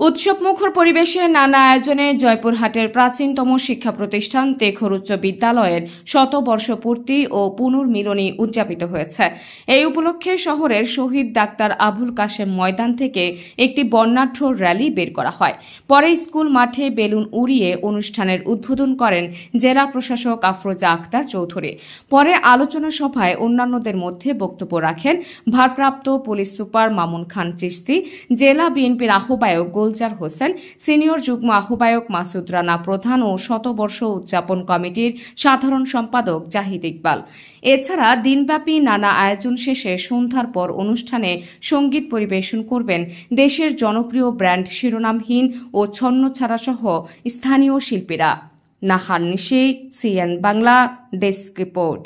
উৎসবমুখর পরিবেশে নানা আয়োজনে জয়পুরহাটের প্রাচীনতম শিক্ষা প্রতিষ্ঠান তেঘর উচ্চ বিদ্যালয়ের শতবর্ষ পূর্তি ও পুনর্মিলনী উদযাপিত হয়েছে। এই উপলক্ষে শহরের শহীদ ডাক্তার আবুল কাশেম ময়দান থেকে একটি বর্ণাঢ্য র্যালি বের করা হয়। পরে স্কুল মাঠে বেলুন উড়িয়ে অনুষ্ঠানের উদ্বোধন করেন জেলা প্রশাসক আফরোজা আক্তার চৌধুরী। পরে আলোচনা সভায় অন্যান্যদের মধ্যে বক্তব্য রাখেন ভারপ্রাপ্ত পুলিশ সুপার মামুন খান চিশতি, জেলা বিএনপির আহ্বায়ক গোলজার হোসেন, সিনিয়র যুগ্ম আহ্বায়ক মাসুদ রানা প্রধান ও শতবর্ষ উদযাপন কমিটির সাধারণ সম্পাদক জাহিদ ইকবাল। এছাড়া দিনব্যাপী নানা আয়োজন শেষে সন্ধ্যার পর অনুষ্ঠানে সঙ্গীত পরিবেশন করবেন দেশের জনপ্রিয় ব্র্যান্ড শিরোনামহীন ও ছন্নছাড়া সহ স্থানীয় শিল্পীরা। নাহার নিশি, সিএন বাংলা, ডেস্ক রিপোর্ট।